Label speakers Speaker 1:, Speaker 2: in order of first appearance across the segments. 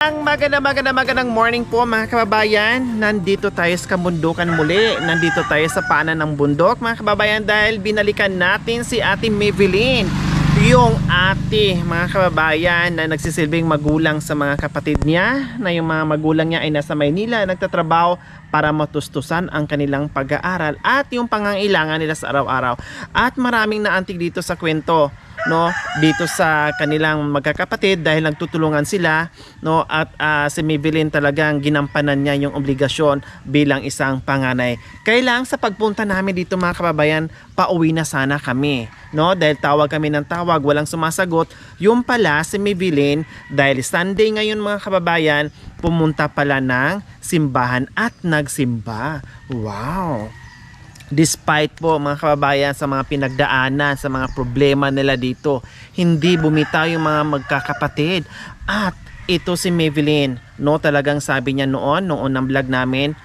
Speaker 1: Ang magandang morning po mga kababayan. Nandito tayo sa kabundukan muli. Nandito tayo sa paanan ng bundok mga kababayan dahil binalikan natin si Ate Maybelline. Yung ate mga kababayan na nagsisilbing magulang sa mga kapatid niya, na yung mga magulang niya ay nasa Maynila, nagtatrabaho para matustusan ang kanilang pag-aaral at yung pangangailangan nila sa araw-araw. At maraming naantig dito sa kwento, no, dito sa kanilang magkakapatid dahil nagtutulungan sila, no, at si Maybelline talagang ginampanan niya yung obligasyon bilang isang panganay. Kailang sa pagpunta namin dito mga kababayan, pauwi na sana kami, no, dahil tawag kami ng tawag, walang sumasagot. Yung pala si Maybelline, dahil Sunday ngayon mga kababayan, pumunta pala ng simbahan at nagsimba. Wow! Despite po mga kababayan sa mga pinagdaanan, sa mga problema nila dito, hindi bumitaw yung mga magkakapatid. At ito si Maybelline, no, talagang sabi niya noon ng vlog namin,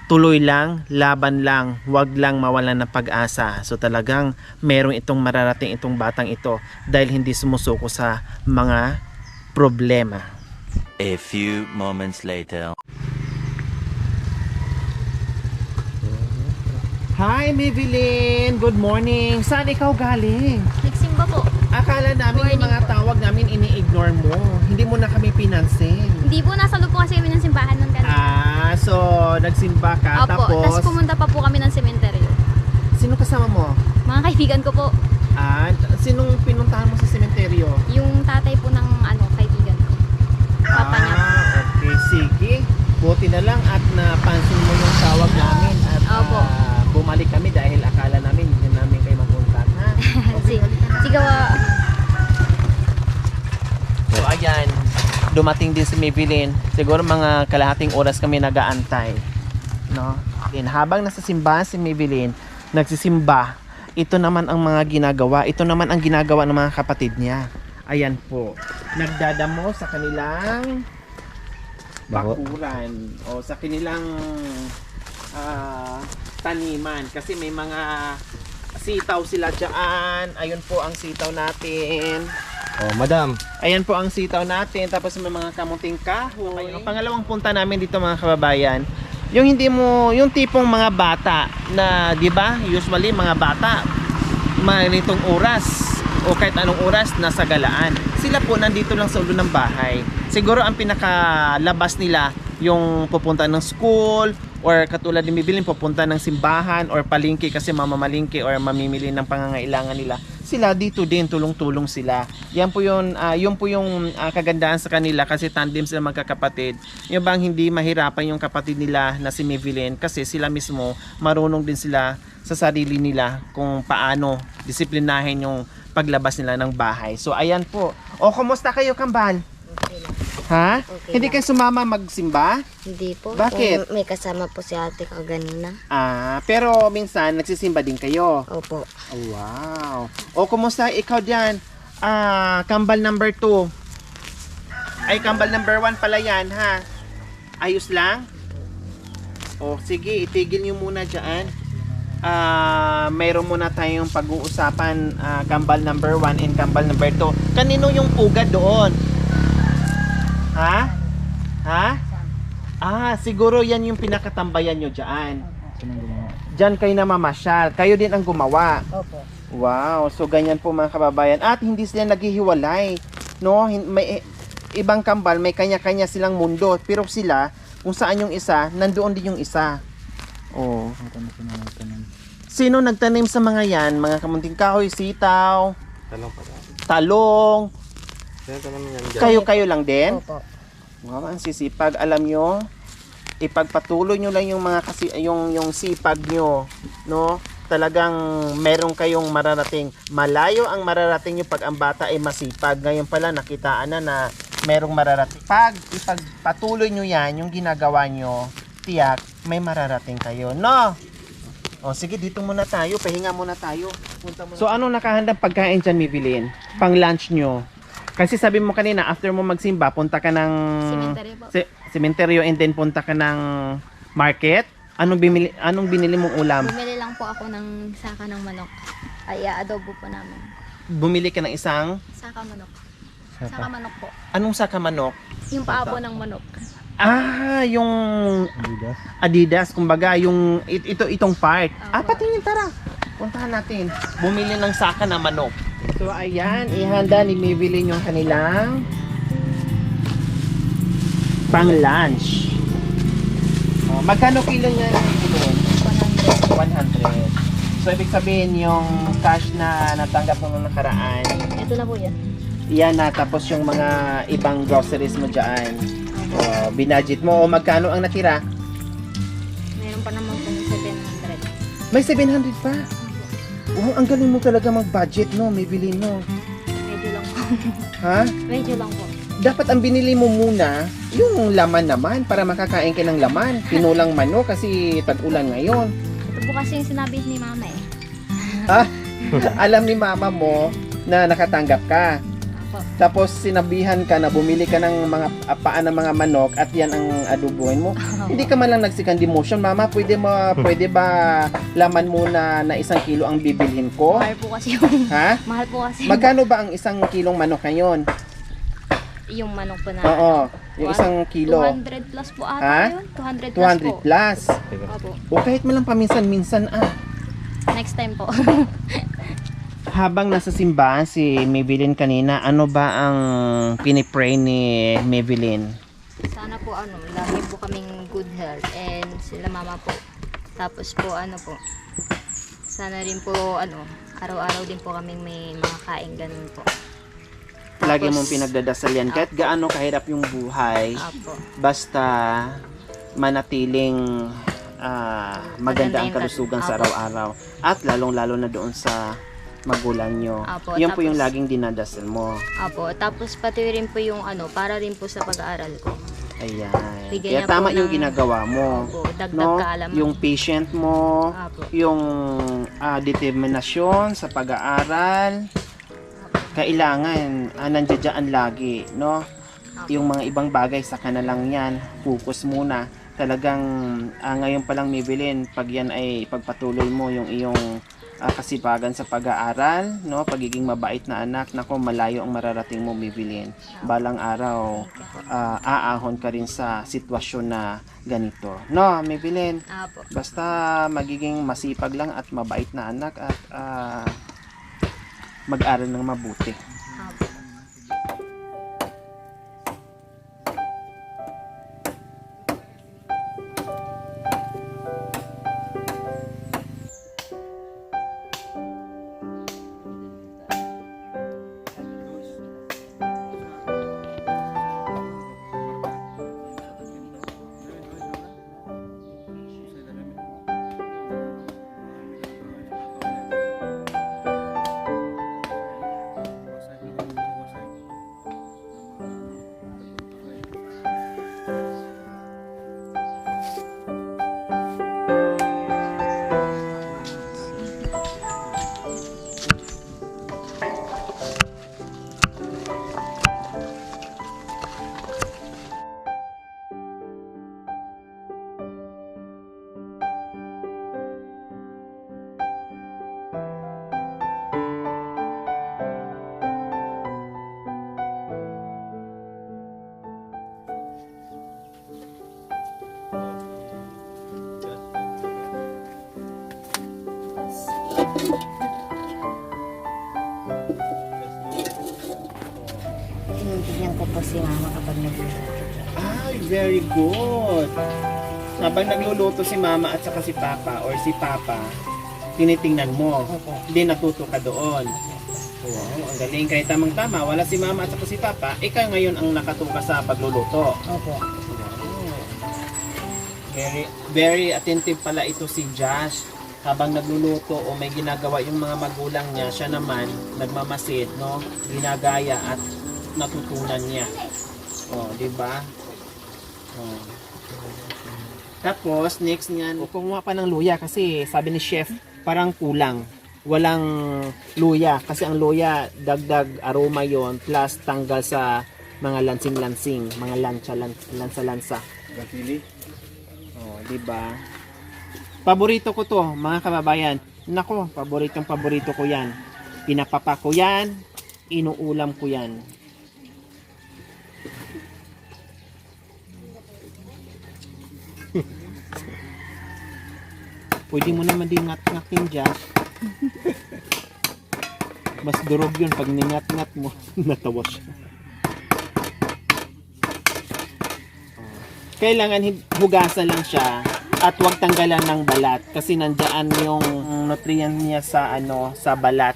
Speaker 1: tuloy lang, laban lang, wag lang mawalan ng pag-asa. So talagang merong itong mararating itong batang ito dahil hindi sumusuko sa mga problema.
Speaker 2: A few moments later.
Speaker 1: Hi Maybelline! Good morning! Saan ikaw galing?
Speaker 3: Nagsimba po.
Speaker 1: Akala namin yung mga tawag namin ini-ignore mo. Hindi mo na kami pinansin.
Speaker 3: Hindi po, nasa loob po kasi kami ng simbahan ng kanina.
Speaker 1: So nagsimba ka,
Speaker 3: Opo, tapos pumunta pa po kami ng sementeryo.
Speaker 1: Sino kasama mo?
Speaker 3: Mga kaibigan ko po.
Speaker 1: Sinong pinuntahan mo sa sementeryo?
Speaker 3: Yung tatay po ng kaibigan ko. Papa niya po.
Speaker 1: Okay, sige. Buti na lang at napansin mo yung tawag namin at
Speaker 3: Opo.
Speaker 1: bumalik kami dahil akala namin hindi namin kayo mapunta. Okay,
Speaker 3: Sigaw.
Speaker 1: So ayan, dumating din si Maybelline. Siguro mga kalahating oras kami nag-aantay, no? Then habang nasa simbahan si Maybelline, nagsisimba. Ito naman ang mga ginagawa. Ito naman ang ginagawa ng mga kapatid niya. Ayan po. Nagdadamo sa kanilang bakuran o sa kanilang taniman kasi may mga sitaw sila dyan. Ayun po ang sitaw natin.
Speaker 4: Oh, madam.
Speaker 1: Ayan po ang sitaw natin. Tapos may mga kamuting kahoy. Ang pangalawang punta namin dito mga kababayan, yung hindi mo, yung tipong mga bata na, di ba, usually mga bata manitong oras o kahit anong oras nasa galaan. Sila po nandito lang sa ulo ng bahay. Siguro ang pinakalabas nila yung pupunta ng school or katulad ni Maybelline pupunta ng simbahan or palengke kasi mamamalingke or mamimili ng pangangailangan nila. Sila dito din tulong-tulong sila. Yan po yun po yung kagandahan sa kanila kasi tandem sila magkakapatid. Yung bang hindi mahirapan yung kapatid nila na si Maybelline kasi sila mismo marunong din sila sa sarili nila kung paano disiplinahin yung paglabas nila ng bahay. So ayan po. O kumusta kayo, Kambal?
Speaker 5: Okay lang.
Speaker 1: Ha?
Speaker 5: Okay
Speaker 1: Hindi
Speaker 5: lang.
Speaker 1: kayo sumama magsimba?
Speaker 5: Hindi po.
Speaker 1: Bakit?
Speaker 5: May kasama po si ate kaganina.
Speaker 1: Pero minsan nagsisimba din kayo.
Speaker 5: Opo.
Speaker 1: Oh, wow. O kumusta ikaw diyan? Kambal number 2. Ay, kambal number 1 pala yan, ha? Ayos lang? O sige, itigil nyo muna diyan. Mayroon muna tayong pag-uusapan, kambal number 1 and kambal number 2. Kanino yung pugad doon? Ha? Siguro yan yung pinakatambayan nyo dyan. Dyan kayo na mamasyal. Kayo din ang gumawa.
Speaker 5: Opo.
Speaker 1: Wow, so ganyan po mga kababayan. At hindi sila naghihiwalay, no? May ibang kambal, may kanya-kanya silang mundo. Pero sila, kung saan yung isa, nandoon din yung isa. Oh. Sino nagtanim sa mga yan? Mga kamunting kahoy, sitaw,
Speaker 4: Talong pa daw.
Speaker 1: talong. Kayo lang din?
Speaker 5: Opo.
Speaker 1: Wow, ang sisipag. Alam nyo, ipagpatuloy nyo lang yung mga yung sipag nyo, no? Talagang meron kayong mararating. Malayo ang mararating nyo pag ang bata ay masipag. Ngayon pala nakitaan na merong mararating. Pag ipagpatuloy nyo yan, yung ginagawa nyo, tiyak, may mararating kayo, no? O sige, dito muna tayo. Pahinga muna tayo. So anong nakahandang pagkain dyan, Maybelline? Pang lunch nyo? Kasi sabi mo kanina, after mo magsimba, punta ka ng
Speaker 3: Sementeryo po.
Speaker 1: sementeryo and then punta ka ng market. Anong binili mong ulam?
Speaker 3: Bumili lang po ako ng saka ng manok. Ay, adobo po namin.
Speaker 1: Bumili ka ng isang
Speaker 3: Saka manok. Saka manok po.
Speaker 1: Anong saka manok?
Speaker 3: Yung paabo ng manok.
Speaker 1: Ah, yung Adidas, kumbaga, yung itong part. Patingin, tara. Puntahan natin. Bumili ng saka na manok. So, ayan, ihanda ni Maybelline yung kanilang pang lunch. Oh, magkano kilo niya yung kilo? 100. So, ibig sabihin yung cash na natanggap mo nung nakaraan,
Speaker 3: Ito na po yan.
Speaker 1: yan na, tapos yung mga ibang groceries mo dyan. Oh, binudget mo. O magkano ang natira?
Speaker 3: Meron pa naman pong 700.
Speaker 1: May 700 pa. Oh, ang galing mo talaga mag-budget, no? Maybelline, no?
Speaker 3: Medyo lang po.
Speaker 1: Ha?
Speaker 3: Medyo lang po.
Speaker 1: Dapat ang binili mo muna, yung laman naman, para makakain ka ng laman. Pinulang manok kasi tag-ulan ngayon.
Speaker 3: Ito po kasi yung sinabi ni mama eh.
Speaker 1: Ha? Alam ni mama mo na nakatanggap ka.
Speaker 3: Opo.
Speaker 1: Tapos sinabihan ka na bumili ka ng mga paan ng mga manok at yan ang adobohin mo. Hindi ka man lang nagsikan demotion, mama, pwede ba laman muna na 1 kilo ang bibilhin ko?
Speaker 3: Mahal po kasi yung...
Speaker 1: Ha?
Speaker 3: Mahal po kasi
Speaker 1: Magkano ba ang 1 kilong manok ngayon?
Speaker 3: yung manok po na...
Speaker 1: Oo, yung 1 kilo.
Speaker 3: 200 plus po ata
Speaker 1: Ha?
Speaker 3: yun. 200 plus
Speaker 1: 200
Speaker 3: po.
Speaker 1: plus.
Speaker 3: Opo.
Speaker 1: O kahit man lang paminsan-minsan
Speaker 3: Next time po.
Speaker 1: Habang nasa simbahan si Maybelline kanina, ano ba ang pinipray ni Maybelline?
Speaker 3: Sana po lagi po kaming good health and sila mama po. Tapos po po. Sana rin po araw-araw din po kaming may mga kain ganun po.
Speaker 1: Lagi
Speaker 3: Tapos,
Speaker 1: mong pinagdadasal yan. Kahit gaano kahirap yung buhay,
Speaker 3: Apo.
Speaker 1: basta manatiling maganda ang
Speaker 3: yung
Speaker 1: kalusugan sa
Speaker 3: Apo.
Speaker 1: araw-araw. At lalong-lalo na doon sa magulang nyo.
Speaker 3: Apo,
Speaker 1: Yan po yung
Speaker 3: tapos-
Speaker 1: laging dinadasal mo.
Speaker 3: Apo, tapos pati rin po yung para rin po sa pag-aaral ko.
Speaker 1: Ayan.
Speaker 3: Bigyan
Speaker 1: Kaya
Speaker 3: niya po
Speaker 1: tama yung
Speaker 3: ng-
Speaker 1: ginagawa mo.
Speaker 3: Opo, dagdag
Speaker 1: No?
Speaker 3: kaalaman.
Speaker 1: Yung patient mo,
Speaker 3: Apo.
Speaker 1: yung determinasyon sa pag-aaral, kailangan nandiyan lagi, no? Yung mga ibang bagay sa lang yan, focus muna. Talagang ngayon pa lang Maybelline, pag yan ay pagpatuloy mo yung iyong kasipagan sa pag-aaral, no? Pagiging mabait na anak, nako, malayo ang mararating mo Maybelline. Balang araw, aahon ka rin sa sitwasyon na ganito. No, Maybelline?
Speaker 3: Apo.
Speaker 1: Basta magiging masipag lang at mabait na anak at mag-aral ng mabuti.
Speaker 3: Apo.
Speaker 5: Tinitiyan ko po si mama kapag nagluluto.
Speaker 1: Ay, very good. Habang nagluluto si mama at saka si papa or si papa, tinitingnan mo.
Speaker 5: Opo.
Speaker 1: Hindi natuto ka doon. Wow, ang galing. Kahit tamang-tama, wala si mama at saka si papa, ikaw ngayon ang nakatuka sa pagluluto.
Speaker 5: Opo.
Speaker 1: Wow. Very, very attentive pala ito si Josh. Habang nagluluto o may ginagawa yung mga magulang niya, siya naman nagmamasid, no? Ginagaya at natutunan niya. Oh, di ba? Oh. Tapos, next niyan, kumuha pa ng luya kasi sabi ni chef, parang kulang. Walang luya kasi ang luya, dagdag aroma yon plus tanggal sa mga lansing-lansing, mga lansa-lansa. Oh, di ba? Paborito ko to, mga kababayan. Nako, paborito ko yan. Pinapapa ko yan, inuulam ko yan. Pwede mo naman din ngat-ngatin dyan. Mas durog yun pag ningat-ngat mo. Natawa siya. Kailangan hugasan lang siya at huwag tanggalan ng balat kasi nandiyan yung nutrient niya sa sa balat.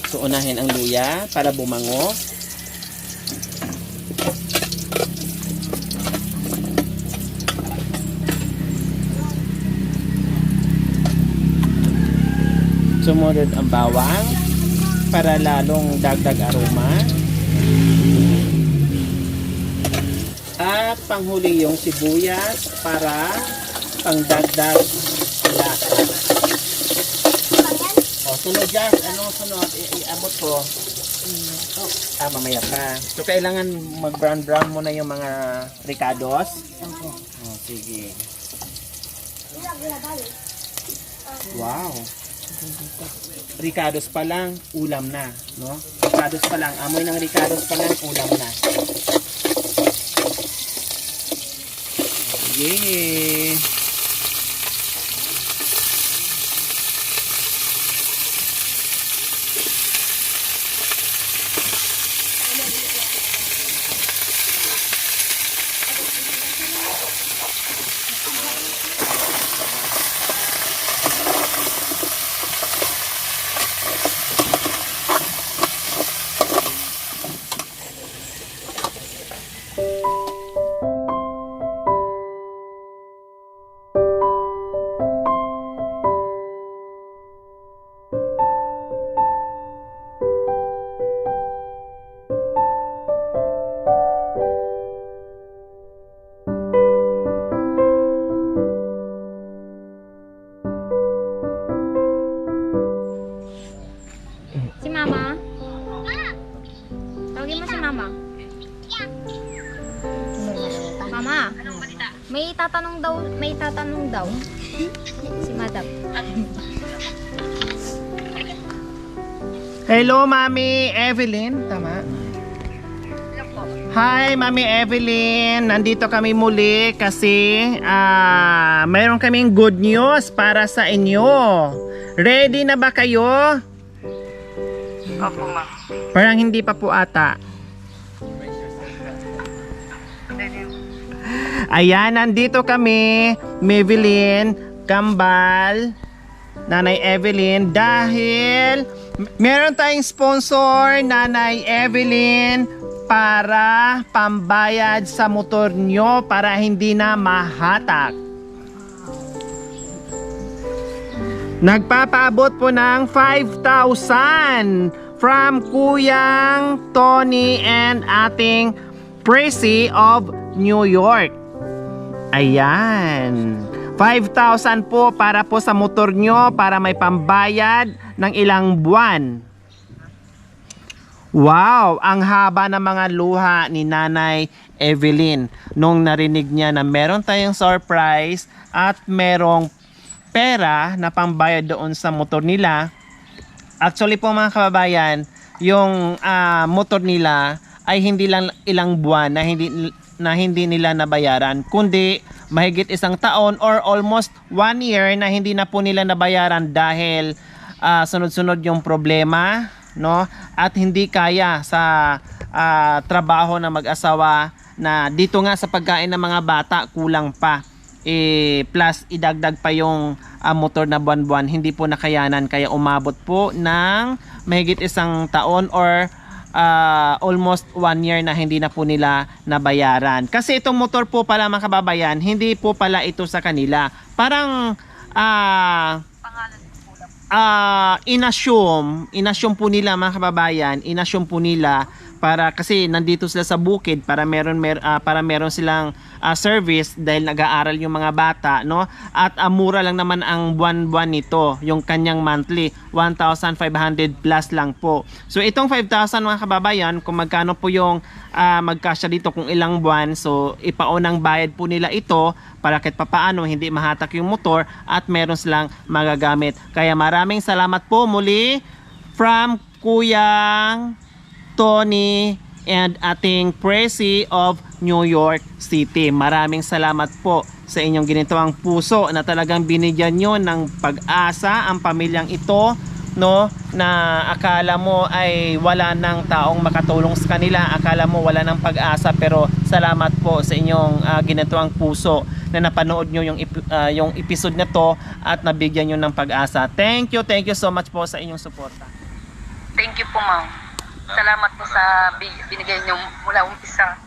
Speaker 1: So unahin ang luya para bumango. Sumunod ang bawang para lalong dagdag aroma. At panghuli yung sibuyas para pangdagdag lasa. O, sunod dyan. Anong sunod? Iabot ko. Mamaya pa. So, kailangan mag-brown-brown muna yung mga ricados.
Speaker 5: Opo.
Speaker 1: O, sige. Wow. Ricados pa lang, ulam na, no? Ricados pa lang, amoy ng ricados pa lang, ulam na. Yay!
Speaker 3: Si Mama? Tawagin mo si Mama. Mama, may tatanong daw. Si Madam.
Speaker 1: Hello, Mami Evelyn. Tama? Hi, Mami Evelyn. Nandito kami muli kasi mayroon kaming good news para sa inyo. Ready na ba kayo?
Speaker 4: Opo, ma'am.
Speaker 1: Parang hindi pa po ata. Ayan, nandito kami, Maybelline, Kambal, Nanay Evelyn, dahil meron tayong sponsor, Nanay Evelyn, para pambayad sa motor nyo para hindi na mahatak. Nagpapaabot po ng 5,000 from Kuyang Tony and ating Prissy of New York. Ayan. 5,000 po para po sa motor nyo para may pambayad ng ilang buwan. Wow! Ang haba ng mga luha ni Nanay Evelyn nung narinig niya na meron tayong surprise at merong pera na pambayad doon sa motor nila. Actually po mga kababayan, yung motor nila ay hindi lang ilang buwan na hindi nila nabayaran, kundi mahigit 1 taon or almost 1 year na hindi na po nila nabayaran dahil sunod-sunod yung problema, no? At hindi kaya sa trabaho na mag-asawa na dito nga sa pagkain ng mga bata kulang pa. Plus idagdag pa yung motor na buwan-buwan, hindi po nakayanan, kaya umabot po ng mahigit 1 taon or almost 1 year na hindi na po nila nabayaran. Kasi itong motor po pala mga kababayan, hindi po pala ito sa kanila. Parang inassume po nila mga kababayan, inassume po nila para kasi nandito sila sa bukid para meron silang service dahil nag-aaral yung mga bata, no? At mura lang naman ang buwan-buwan nito, yung kanyang monthly 1,500 plus lang po. So itong 5,000 mga kababayan, kung magkano po yung magkasya dito kung ilang buwan, so ipaunang bayad po nila ito para kahit papaano hindi mahatak yung motor at meron silang magagamit. Kaya maraming salamat po muli from Kuyang Tony and ating Presi of New York City. Maraming salamat po sa inyong ginitawang puso na talagang binigyan nyo ng pag-asa ang pamilyang ito, no, na akala mo ay wala ng taong makatulong sa kanila, akala mo wala ng pag-asa, pero salamat po sa inyong ginitawang puso na napanood nyo yung episode na to at nabigyan nyo ng pag-asa. Thank you so much po sa inyong suporta.
Speaker 4: Thank you po, ma'am. Salamat po sa binigay niyo mula umpisa.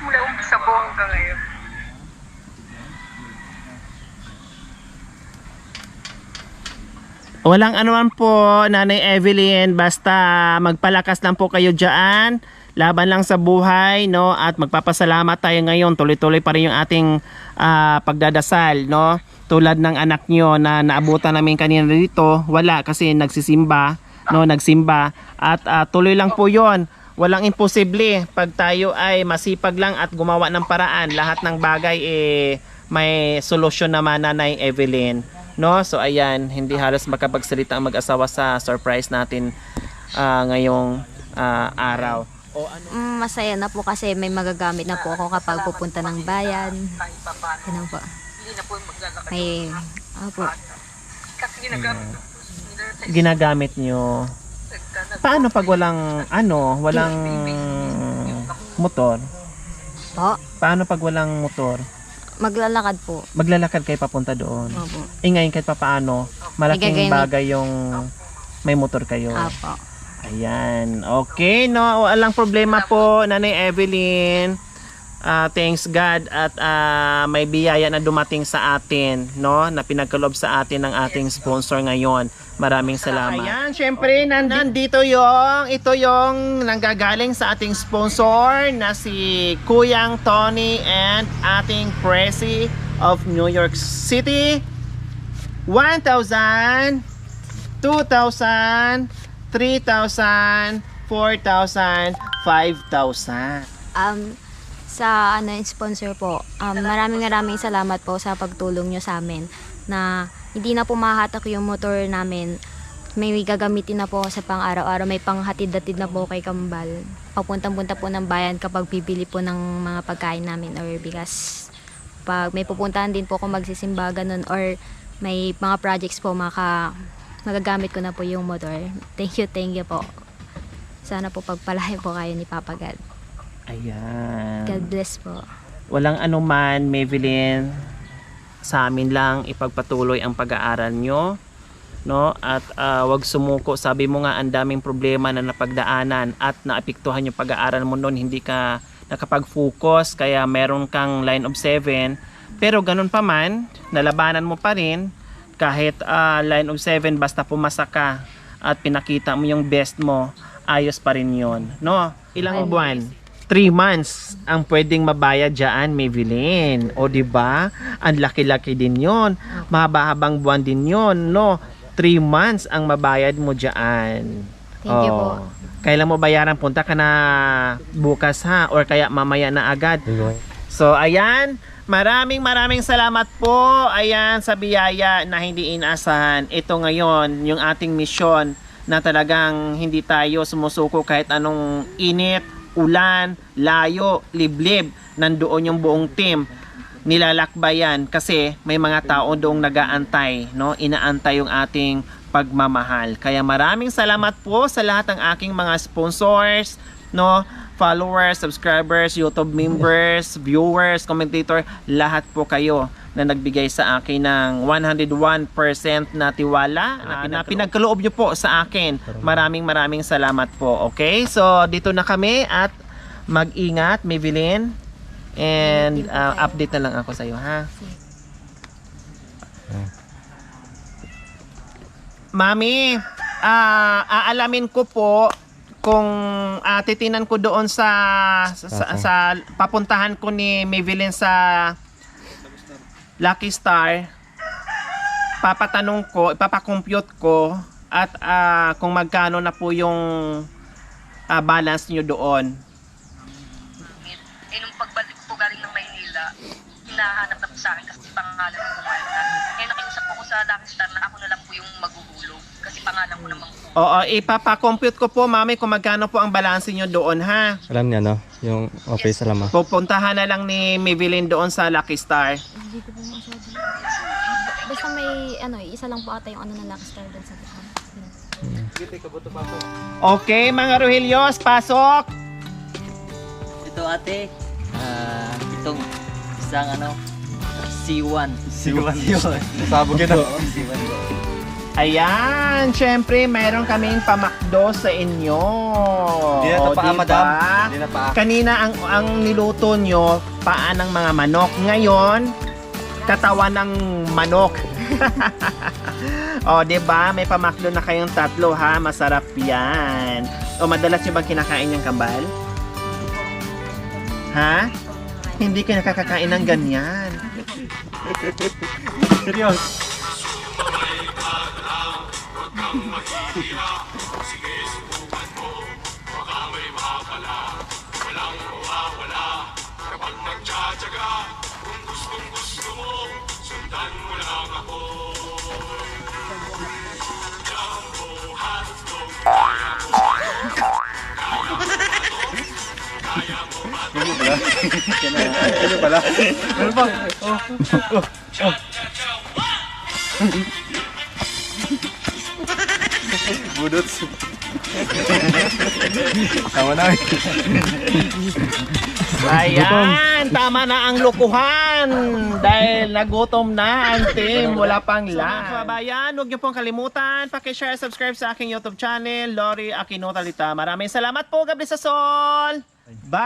Speaker 4: Mula umpisa po hanggang ngayon.
Speaker 1: Walang anuman po, Nanay Evelyn, basta magpalakas lang po kayo dyan, laban lang sa buhay, no, at magpapasalamat tayo ngayon, tuloy-tuloy pa rin yung ating pagdadasal, no, tulad ng anak nyo na naabutan namin kanina dito, wala kasi nagsisimba, no, nagsimba, at tuloy lang po yon. Walang imposible pag tayo ay masipag lang at gumawa ng paraan, lahat ng bagay may solusyon naman, Nanay Evelyn. No? So ayan, hindi halos makapagsalita ang mag-asawa sa surprise natin ngayong araw.
Speaker 3: Masaya na po kasi may magagamit na po ako kapag pupunta ng bayan. Ganun po.
Speaker 4: Hindi na po maglalakad.
Speaker 3: May, po.
Speaker 4: Kasi ginagamit
Speaker 1: Ginagamit nyo. Paano pag walang motor?
Speaker 3: Po,
Speaker 1: Paano pag walang motor?
Speaker 3: maglalakad po.
Speaker 1: Maglalakad kayo papunta doon.
Speaker 3: Opo.
Speaker 1: Ngayon kahit papaano, malaking
Speaker 3: Igagamit.
Speaker 1: bagay yung may motor kayo.
Speaker 3: Apo.
Speaker 1: Ayan. Okay, no? Walang problema po, Nanay Evelyn. Thanks God at may biyaya na dumating sa atin, no? Na pinagkaloob sa atin ng ating sponsor ngayon. Maraming salamat. Ayan, syempre nandito ito yung nanggagaling sa ating sponsor na si Kuyang Tony and ating Presi of New York City. 1,000, 2,000, 3,000, 4,000, 5,000.
Speaker 3: Sa sponsor po, maraming salamat po sa pagtulong nyo sa amin na hindi na po mahatak yung motor namin. May gagamitin na po sa pang-araw-araw, may panghatid-hatid na po kay Kambal. Papuntang-punta po ng bayan kapag bibili po ng mga pagkain namin or bigas. Pag may pupuntahan din po kung magsisimba ganun or may mga projects po magagamit ko na po yung motor. Thank you po. Sana po pagpalain po kayo ni Papa God.
Speaker 1: Ayan.
Speaker 3: God bless po.
Speaker 1: Walang anuman, Maybelline. Sa amin lang ipagpatuloy ang pag-aaral nyo, no? At wag sumuko. Sabi mo nga ang daming problema na napagdaanan at naapektuhan yung pag-aaral mo noon, hindi ka nakapag-focus kaya meron kang line of 7. Pero ganun pa man, nalabanan mo pa rin kahit line of 7, basta pumasa ka at pinakita mo yung best mo, ayos pa rin yun, no? Ilang buwan? 3 months ang pwedeng mabayad dyan, Maybelline. O diba? Ang laki-laki din yon. Mahaba-habang buwan din yon, no? 3 months ang mabayad mo dyan.
Speaker 3: Thank you po.
Speaker 1: Kailan mo bayaran? Punta ka na bukas ha? Or kaya mamaya na agad? So, ayan. Maraming salamat po. Ayan, sa biyaya na hindi inasahan. Ito ngayon, yung ating misyon na talagang hindi tayo sumusuko kahit anong init, ulan, layo, liblib, nandoon yung buong team, nilalakbayan kasi may mga tao doong nagaantay, no? Inaantay yung ating pagmamahal. Kaya maraming salamat po sa lahat ng aking mga sponsors, no? Followers, subscribers, YouTube members, viewers, commentator, lahat po kayo na nagbigay sa akin ng 101% na tiwala na pinagkaloob nyo po sa akin. Maraming salamat po. Okay? So, dito na kami at mag-ingat, Maybelline. And update na lang ako sa iyo, ha? Mami, aalamin ko po kung titinan ko doon sa papuntahan ko ni Maybelline sa Lucky Star, papatanong ko, ipapakompute ko at kung magkano na po yung balance nyo doon.
Speaker 4: Nung pagbalik po galing ng Maynila, hinahanap na po sa akin kasi pangalan ko kumain na. Kaya nakiusap po ko sa Lucky Star na ako na lang po yung maghuhulog kasi pangalan ko naman po
Speaker 1: Oo, ipapakompute ko po, mami, kung magkano po ang balanse nyo doon, ha?
Speaker 6: Alam niya, no? Yung office alam mo.
Speaker 1: Pupuntahan na lang ni Maybelline doon sa Lucky Star.
Speaker 7: Hindi ko po masyado. Basta may, isa lang po ata yung ng Lucky Star doon sa likod.
Speaker 1: Okay, mga Rohelios, pasok!
Speaker 8: Ito ate, itong isang C1. C1.
Speaker 6: Sabog yun, no?
Speaker 8: C1 po.
Speaker 1: Ayan, syempre, mayroon kaming pamakdo sa inyo.
Speaker 6: Di na to
Speaker 1: O,
Speaker 6: paa,
Speaker 1: diba?
Speaker 6: madam. Di na paa.
Speaker 1: Kanina ang niluto nyo, paa ng mga manok. Ngayon, katawan ng manok. O, diba? May pamakdo na kayong tatlo, ha? Masarap yan. O, madalas nyo bang kinakain yung kambal? Ha? Hindi kayo nakakakain ng ganyan.
Speaker 6: Seryoso. Ano pala? Ano pa? Budot. Tama na.
Speaker 1: Ayan, tama na ang lukuhan dahil nagutom na ang team, wala pang lunch. So, kabayan, huwag niyo pong kalimutan, paki-share, subscribe sa aking YouTube channel, Lori Aquino Talita. Maraming salamat po, God bless us all. Bye!